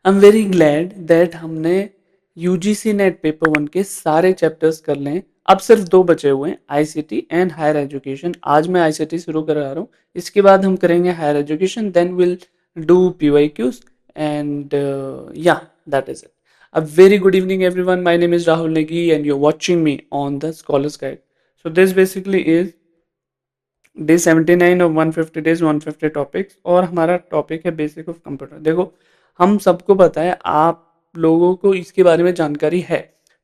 I am very glad that हमने UGC net paper one के सारे चैप्टर्स कर लें। अब सिर्फ दो बचे हुए हैं, आईसीटी एंड हायर एजुकेशन। आज मैं आईसीटी शुरू करा रहा हूँ, इसके बाद हम करेंगे higher education, then will do PYQs and yeah that is it. A very good evening everyone, my name is Rahul Negi and you are watching me on the Scholars Guide. So this basically is day 79 of 150 days 150 topics, और हमारा topic है basic of computer. देखो, हम सबको पता है, आप लोगों को इसके बारे में जानकारी है,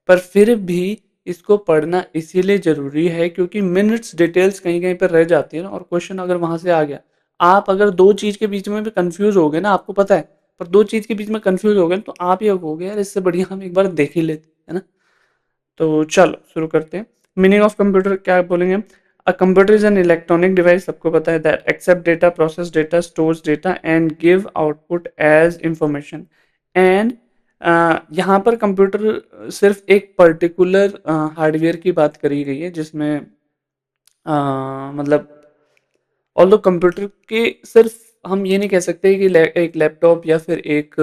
पर फिर भी इसको पढ़ना इसीलिए ज़रूरी है क्योंकि मिनट्स डिटेल्स कहीं कहीं पर रह जाती है ना, और क्वेश्चन अगर वहाँ से आ गया, आप अगर दो चीज़ के बीच में भी कंफ्यूज हो गए ना, आपको पता है, पर दो चीज़ के बीच में कंफ्यूज हो गए तो आप ये कहोगे यार इससे बढ़िया हम एक बार देख ही लेते, है ना। तो चलो शुरू करते हैं। मीनिंग ऑफ कंप्यूटर क्या बोलेंगे हम? A computer is an electronic device, सबको पता है, that accept data, process data, stores data and give output as information. And यहाँ पर कंप्यूटर सिर्फ एक पर्टिकुलर हार्डवेयर की बात करी गई है, जिसमें मतलब ऑल्दो कंप्यूटर के सिर्फ हम ये नहीं कह सकते कि एक लैपटॉप या फिर एक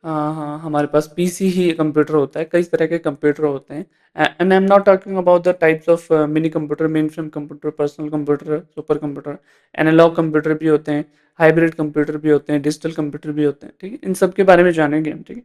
हाँ, हमारे पास पीसी ही कंप्यूटर होता है। कई तरह के कंप्यूटर होते हैं, and I am not talking about the types of mini computer, mainframe computer, personal computer, super computer, analog computer भी होते हैं, हाइब्रिड कंप्यूटर भी होते हैं, डिजिटल कंप्यूटर भी होते हैं। ठीक है, इन सब के बारे में जानेंगे हम। ठीक है,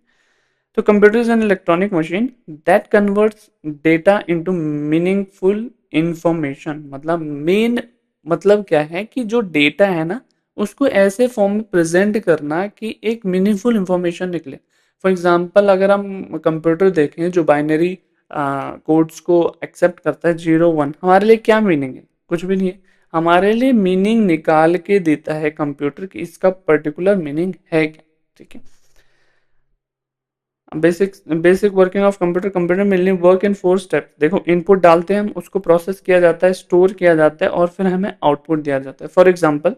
तो computer is an electronic machine that converts data into meaningful information. मतलब मेन मतलब क्या है कि जो डेटा है ना, उसको ऐसे फॉर्म में प्रेजेंट करना कि एक मीनिंगफुल इंफॉर्मेशन निकले। फॉर एग्जांपल, अगर हम कंप्यूटर देखें जो बाइनरी कोड्स को एक्सेप्ट करता है, 0 1, हमारे लिए क्या मीनिंग है? कुछ भी नहीं है। हमारे लिए मीनिंग निकाल के देता है कंप्यूटर कि इसका पर्टिकुलर मीनिंग है क्या। ठीक है, basic basic working of computer. Computer mainly work in 4 steps. देखो, इनपुट डालते हैं हम, उसको प्रोसेस किया जाता है, स्टोर किया जाता है, और फिर हमें आउटपुट दिया जाता है। फॉर एग्जांपल,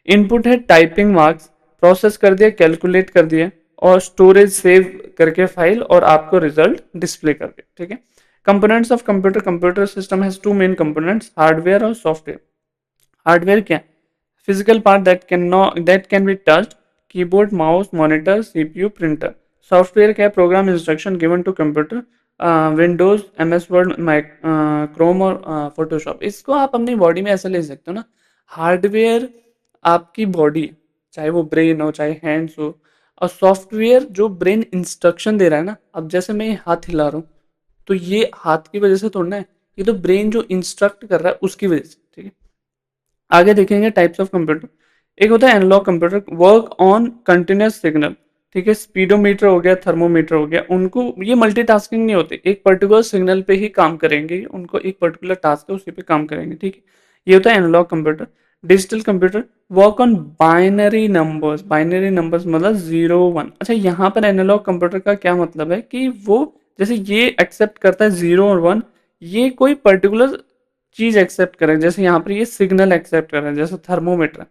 इनपुट है टाइपिंग मार्क्स, प्रोसेस कर दिया, कैलकुलेट कर दिया, और स्टोरेज सेव करके फाइल, और आपको रिजल्ट डिस्प्ले कर दिया। ठीक है, components of computer. Computer system has two main components, hardware और सॉफ्टवेयर। हार्डवेयर क्या? Physical part that can be touched, keyboard, mouse, monitor, CPU, printer. Software क्या है? Program, instruction given to computer, Windows, MS Word, Chrome और Photoshop. इसको आप अपनी body में ऐसे ले सकते हो ना। हार्डवेयर आपकी बॉडी, चाहे वो ब्रेन हो चाहे हैंड्स हो, और सॉफ्टवेयर जो ब्रेन इंस्ट्रक्शन दे रहा है ना। अब जैसे मैं ये हाथ हिला रहा हूँ, तो ये हाथ की वजह से थोड़ा है, ये तो ब्रेन जो इंस्ट्रक्ट कर रहा है उसकी वजह से। ठीक है, आगे देखेंगे टाइप्स ऑफ कंप्यूटर। एक होता है analog computer, work on continuous signal. ठीक है, स्पीडोमीटर हो गया, थर्मोमीटर हो गया, उनको ये मल्टीटास्किंग नहीं होते, एक पर्टिकुलर सिग्नल पे ही काम करेंगे, उनको एक पर्टिकुलर टास्क है उसी पे काम करेंगे। ठीक है, ये होता है analog computer. Digital computer work on binary numbers. Binary numbers मतलब 0 1। अच्छा, यहाँ पर एनालॉग कंप्यूटर का क्या मतलब है कि वो जैसे ये एक्सेप्ट करता है 0 और 1, ये कोई पर्टिकुलर चीज एक्सेप्ट करें। जैसे यहाँ पर ये सिग्नल एक्सेप्ट कर रहे हैं, जैसे थर्मोमीटर।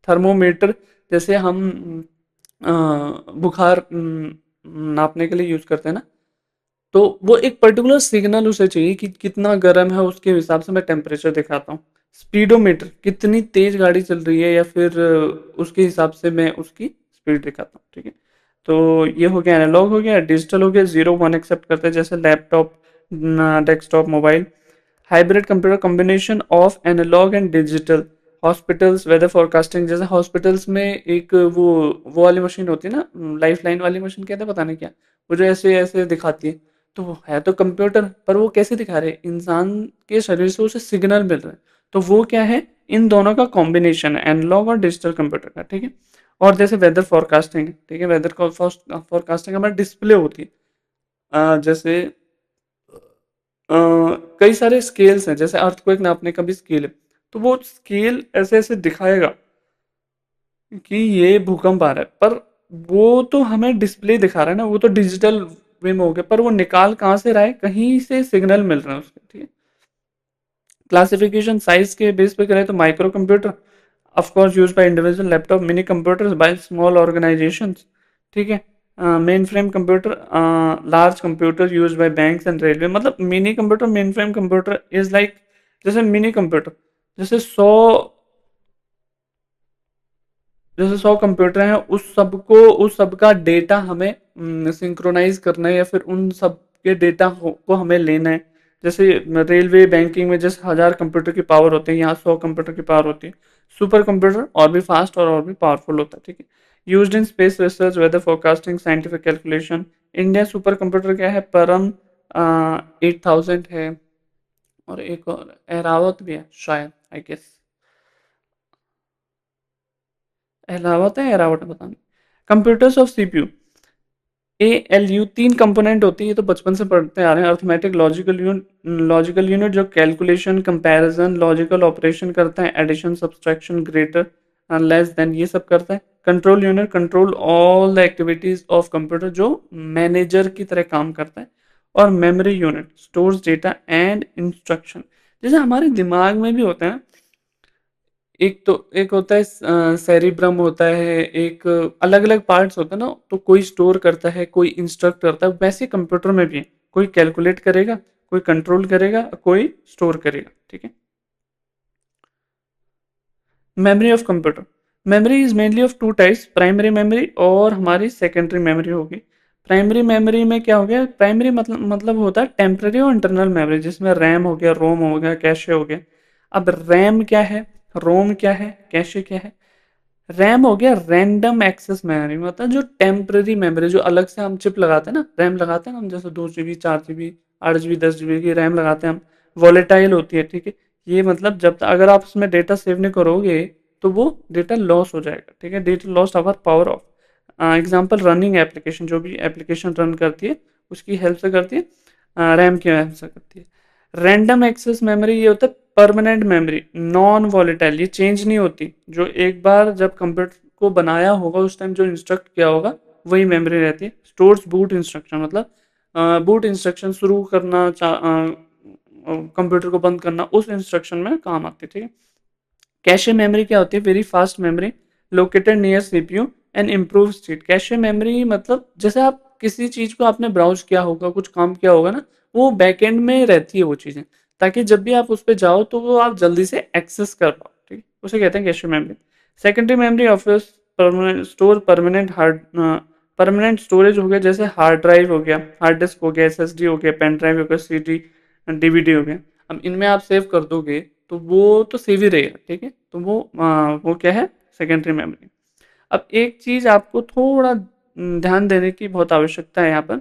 थर्मोमीटर जैसे हम अ, बुखार नापने के लिए यूज करते हैं ना, तो वो एक पर्टिकुलर सिग्नल उसे चाहिए कि कितना गर्म है, उसके हिसाब से मैं टेम्परेचर दिखाता हूँ। स्पीडोमीटर, कितनी तेज गाड़ी चल रही है या फिर उसके हिसाब से मैं उसकी स्पीड दिखाता हूँ। ठीक है, तो ये हो गया एनालॉग, हो गया डिजिटल, हो गया 0 1 एक्सेप्ट करते हैं, जैसे laptop, desktop, mobile. Hybrid computer, combination of analog and digital. Hospitals, weather forecasting, जैसे हॉस्पिटल्स में एक वो वाली मशीन होती है ना, लाइफ लाइन वाली मशीन, कहते हैं पता नहीं क्या, वो जो ऐसे ऐसे दिखाती है, तो वो है तो कंप्यूटर, पर वो कैसे दिखा रहे हैं? इंसान के शरीर से उसे सिग्नल मिल रहे हैं, तो वो क्या है? इन दोनों का कॉम्बिनेशन है, एनालॉग और डिजिटल कंप्यूटर का। ठीक है, और जैसे वेदर फोरकास्टिंग। ठीक है, वेदर फोरकास्टिंग हमारी डिस्प्ले होती है। जैसे कई सारे स्केल्स हैं, जैसे अर्थक्वेक नापने का भी स्केल है, तो वो स्केल ऐसे ऐसे दिखाएगा कि ये भूकंप आ रहा है, पर वो तो हमें डिस्प्ले दिखा रहा है ना, वो तो डिजिटल वे में हो गया, पर वो निकाल कहाँ से रहा है? कहीं से सिग्नल मिल रहा है उसके। ठीक है, क्लासिफिकेशन साइज के बेस पे करें तो micro computer, of course use by individual laptop, mini computers by small organisations. ठीक है, mainframe computer, large computer use by banks and railway. मतलब mini computer, mainframe computer is like, जैसे mini computer जैसे 100 जैसे 100 computer हैं, उस सब का डेटा हमें सिंक्रोनाइज करना है, या फिर उन सब के डेटा को हमें लेना है। जैसे रेलवे बैंकिंग में जैसे 1000 कंप्यूटर की पावर होती है, यहाँ 100 कंप्यूटर की पावर होती है। सुपर कंप्यूटर और भी फास्ट और भी पावरफुल होता है, ठीक है। Used in space research, weather forecasting, scientific calculation. India super computer क्या है, परम 8000 है, और एक और एरावत भी है शायद, आई गेस। एलावत है, एरावत है, पता नहीं। Computers of CPU, ALU 3 component होती है, ये तो बचपन से पढ़ते आ रहे हैं। अर्थमेटिक लॉजिकल यूनिट जो कैलकुलेशन, कंपैरिजन, लॉजिकल ऑपरेशन करता है, addition, subtraction, greater less than, ये सब करता है। Control unit control all the activities of computer, जो मैनेजर की तरह काम करता है। और memory unit stores data and instruction, जैसे हमारे दिमाग में भी होता है। एक होता है सेरिब्रम होता है, एक अलग अलग पार्ट्स होते हैं ना, तो कोई स्टोर करता है, कोई इंस्ट्रक्ट करता है, वैसे कंप्यूटर में भी है। कोई कैलकुलेट करेगा, कोई कंट्रोल करेगा, कोई स्टोर करेगा, ठीक है। Memory of computer, memory is mainly of two types, primary memory और हमारी सेकेंडरी मेमोरी होगी। प्राइमरी मेमोरी में क्या हो गया, प्राइमरी मतलब होता है टेम्पररी और इंटरनल मेमोरी, जिसमें रैम हो गया, रोम हो गया, कैशे हो गया। अब रैम क्या है, रोम क्या है, कैशे क्या है। रैम हो गया रैंडम एक्सेस मेमोरी, मतलब जो टेम्पररी मेमोरी, जो अलग से हम चिप लगाते हैं ना, रैम लगाते हैं ना हम, जैसे 2 GB, 4 GB, 8 GB, 10 GB की रैम लगाते हैं हम, वॉलेटाइल होती है, ठीक है। ये मतलब जब तक अगर आप उसमें डेटा सेव नहीं करोगे तो वो डेटा लॉस हो जाएगा, ठीक है। Data loss our power of example running application, जो भी एप्लीकेशन रन करती है उसकी हेल्प से करती है, रैम की हेल्प से करती है। रैंडम एक्सेस मेमोरी ये होता है परमानेंट मेमोरी, नॉन वॉलेटाइल, ये चेंज नहीं होती। जो एक बार जब कंप्यूटर को बनाया होगा उस टाइम जो इंस्ट्रक्ट किया होगा वही मेमोरी रहती है। स्टोर्स बूट इंस्ट्रक्शन, मतलब बूट इंस्ट्रक्शन शुरू करना, कंप्यूटर को बंद करना, उस इंस्ट्रक्शन में काम आती है, ठीक है। कैशे मेमोरी क्या होती है, very fast memory located near CPU and improve speed. Cache memory मतलब जैसे आप किसी चीज को आपने ब्राउज किया होगा, कुछ काम किया होगा ना, वो बैकएंड में रहती है वो चीजें, ताकि जब भी आप उस पर जाओ तो वो आप जल्दी से एक्सेस कर पाओ, ठीक है। उसे कहते हैं cache memory. Secondary memory office permanent store, permanent storage हो गया, जैसे हार्ड ड्राइव हो गया, हार्ड डिस्क हो गया, SSD हो गया, पेन ड्राइव हो गया, CD, DVD हो गया। अब इनमें आप सेव कर दोगे तो वो तो सेव ही रहेगा, ठीक है। तो वो क्या है, सेकेंडरी मेमोरी। अब एक चीज आपको थोड़ा ध्यान देने की बहुत आवश्यकता है यहाँ पर,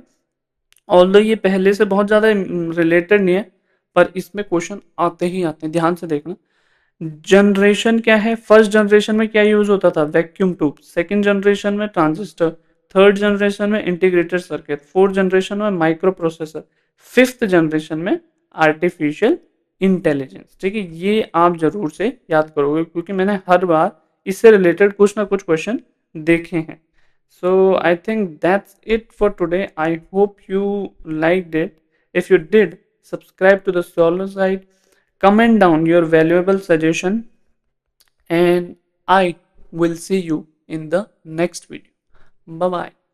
ऑल्दो ये पहले से बहुत ज़्यादा रिलेटेड नहीं है, पर इसमें क्वेश्चन आते ही आते हैं, ध्यान से देखना। जनरेशन क्या है, फर्स्ट जनरेशन में क्या यूज होता था, वैक्यूम ट्यूब। सेकंड जनरेशन में ट्रांजिस्टर। थर्ड जनरेशन में इंटीग्रेटेड सर्किट। फोर्थ जनरेशन में माइक्रो प्रोसेसर। फिफ्थ जनरेशन में आर्टिफिशियल इंटेलिजेंस, ठीक है। ये आप जरूर से याद करोगे, क्योंकि मैंने हर बार इससे रिलेटेड कुछ ना कुछ क्वेश्चन देखे हैं। So I think that's it for today. I hope you liked it. If you did, subscribe to the Solar site, comment down your valuable suggestion, and I will see you in the next video. Bye bye.